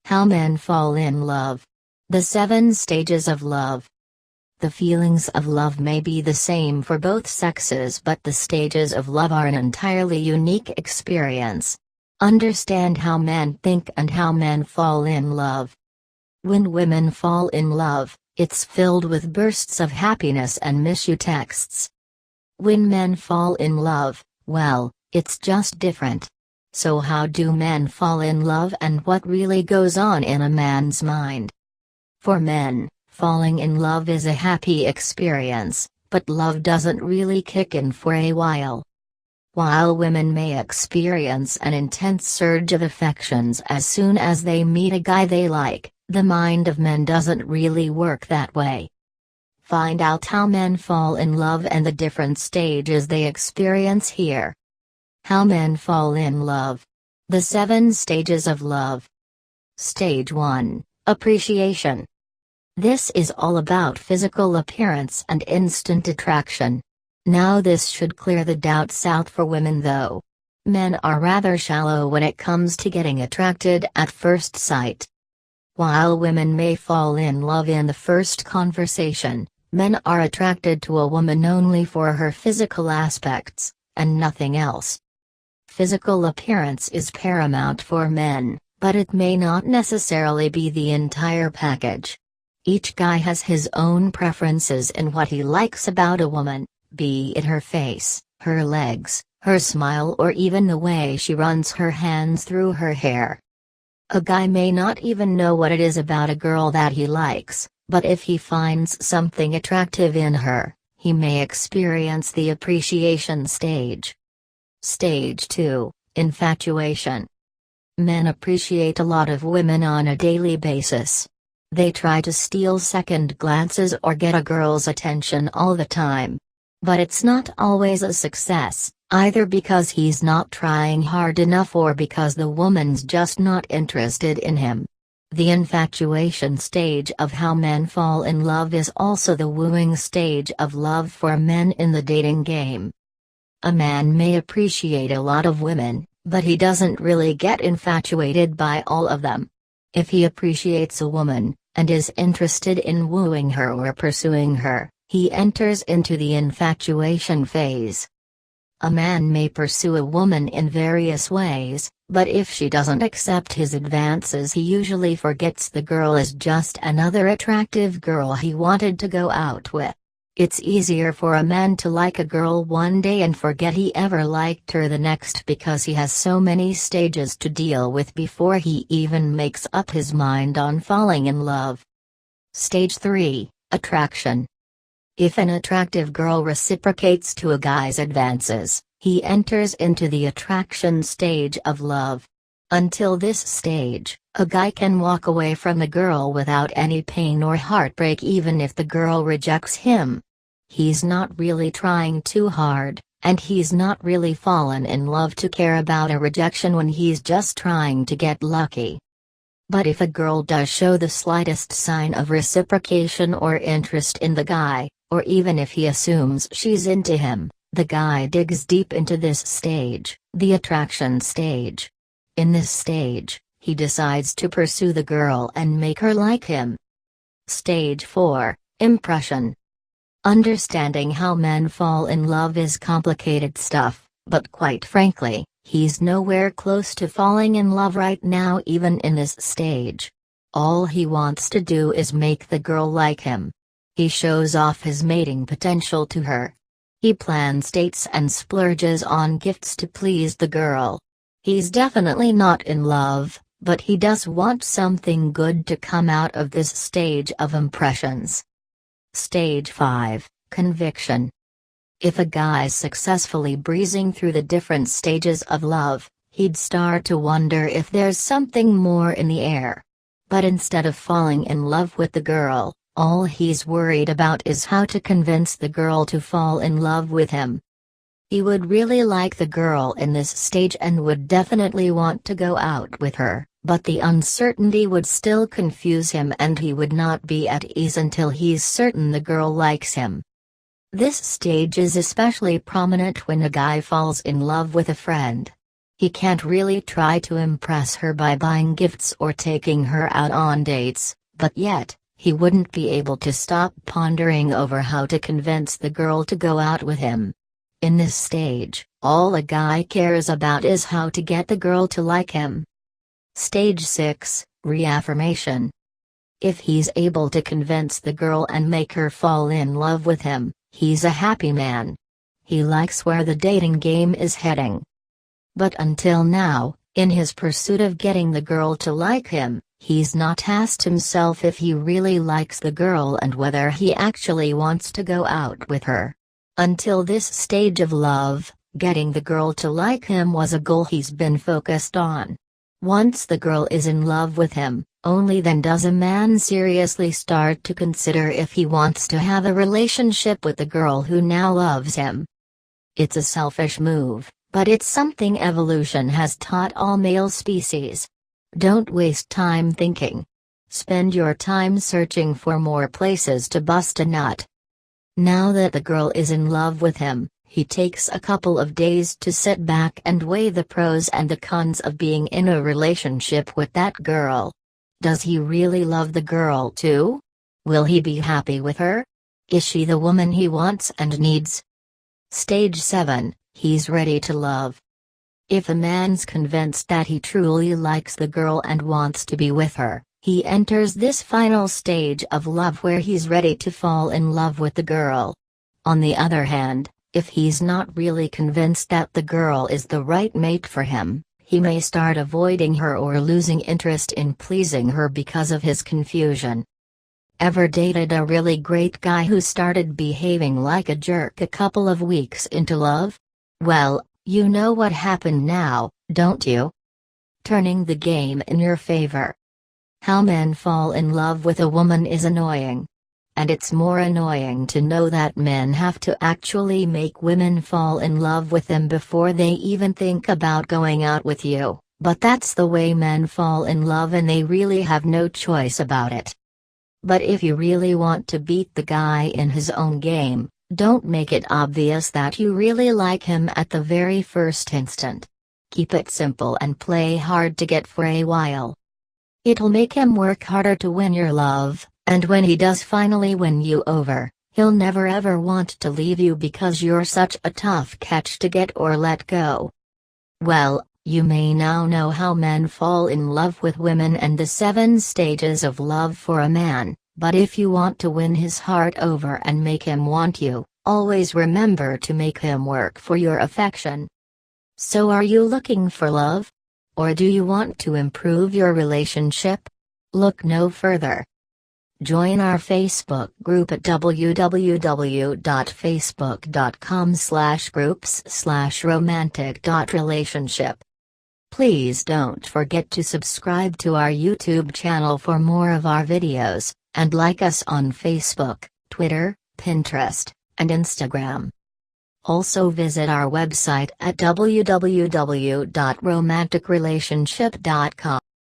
How men fall in love. The 7 stages of love. The feelings of love may be the same for both sexes, but the stages of love are an entirely unique experience. Understand how men think and how men fall in love. When women fall in love, it's filled with bursts of happiness and miss you texts. When men fall in love, well, it's just different. So how do men fall in love and what really goes on in a man's mind? For men, falling in love is a happy experience, but love doesn't really kick in for a while. While women may experience an intense surge of affections as soon as they meet a guy they like, the mind of men doesn't really work that way. Find out how men fall in love and the different stages they experience here. How men fall in love. The 7 stages of love. Stage 1, Appreciation. This is all about physical appearance and instant attraction. Now this should clear the doubts out for women though. Men are rather shallow when it comes to getting attracted at first sight. While women may fall in love in the first conversation, men are attracted to a woman only for her physical aspects, and nothing else. Physical appearance is paramount for men, but it may not necessarily be the entire package. Each guy has his own preferences in what he likes about a woman, be it her face, her legs, her smile, or even the way she runs her hands through her hair. A guy may not even know what it is about a girl that he likes, but if he finds something attractive in her, he may experience the appreciation stage. Stage 2, Infatuation. Men appreciate a lot of women on a daily basis. They try to steal second glances or get a girl's attention all the time. But it's not always a success, either because he's not trying hard enough or because the woman's just not interested in him. The infatuation stage of how men fall in love is also the wooing stage of love for men in the dating game. A man may appreciate a lot of women, but he doesn't really get infatuated by all of them. If he appreciates a woman, and is interested in wooing her or pursuing her, he enters into the infatuation phase. A man may pursue a woman in various ways, but if she doesn't accept his advances, he usually forgets the girl is just another attractive girl he wanted to go out with. It's easier for a man to like a girl one day and forget he ever liked her the next because he has so many stages to deal with before he even makes up his mind on falling in love. Stage 3, Attraction. If an attractive girl reciprocates to a guy's advances, he enters into the attraction stage of love. Until this stage, a guy can walk away from a girl without any pain or heartbreak even if the girl rejects him. He's not really trying too hard, and he's not really fallen in love to care about a rejection when he's just trying to get lucky. But if a girl does show the slightest sign of reciprocation or interest in the guy, or even if he assumes she's into him, the guy digs deep into this stage, the attraction stage. In this stage, he decides to pursue the girl and make her like him. Stage 4, Impression. Understanding how men fall in love is complicated stuff, but quite frankly, he's nowhere close to falling in love right now even in this stage. All he wants to do is make the girl like him. He shows off his mating potential to her. He plans dates and splurges on gifts to please the girl. He's definitely not in love, but he does want something good to come out of this stage of impressions. Stage 5, Conviction. If a guy's successfully breezing through the different stages of love, he'd start to wonder if there's something more in the air. But instead of falling in love with the girl, all he's worried about is how to convince the girl to fall in love with him. He would really like the girl in this stage and would definitely want to go out with her, but the uncertainty would still confuse him and he would not be at ease until he's certain the girl likes him. This stage is especially prominent when a guy falls in love with a friend. He can't really try to impress her by buying gifts or taking her out on dates, but yet, he wouldn't be able to stop pondering over how to convince the girl to go out with him. In this stage, all a guy cares about is how to get the girl to like him. Stage 6, Reaffirmation. If he's able to convince the girl and make her fall in love with him, he's a happy man. He likes where the dating game is heading. But until now, in his pursuit of getting the girl to like him, he's not asked himself if he really likes the girl and whether he actually wants to go out with her. Until this stage of love, getting the girl to like him was a goal he's been focused on. Once the girl is in love with him, only then does a man seriously start to consider if he wants to have a relationship with the girl who now loves him. It's a selfish move, but it's something evolution has taught all male species. Don't waste time thinking. Spend your time searching for more places to bust a nut. Now that the girl is in love with him, he takes a couple of days to sit back and weigh the pros and the cons of being in a relationship with that girl. Does he really love the girl too? Will he be happy with her? Is she the woman he wants and needs? Stage 7, He's ready to love. If a man's convinced that he truly likes the girl and wants to be with her, he enters this final stage of love where he's ready to fall in love with the girl. On the other hand, if he's not really convinced that the girl is the right mate for him, he may start avoiding her or losing interest in pleasing her because of his confusion. Ever dated a really great guy who started behaving like a jerk a couple of weeks into love? Well, you know what happened now, don't you? Turning the game in your favor. How men fall in love with a woman is annoying. And it's more annoying to know that men have to actually make women fall in love with them before they even think about going out with you, but that's the way men fall in love and they really have no choice about it. But if you really want to beat the guy in his own game, don't make it obvious that you really like him at the very first instant. Keep it simple and play hard to get for a while. It'll make him work harder to win your love. And when he does finally win you over, he'll never ever want to leave you because you're such a tough catch to get or let go. Well, you may now know how men fall in love with women and the 7 stages of love for a man, but if you want to win his heart over and make him want you, always remember to make him work for your affection. So are you looking for love? Or do you want to improve your relationship? Look no further. Join our Facebook group at www.facebook.com/groups/romantic.relationship. Please don't forget to subscribe to our YouTube channel for more of our videos, and like us on Facebook, Twitter, Pinterest, and Instagram. Also visit our website at www.romanticrelationship.com.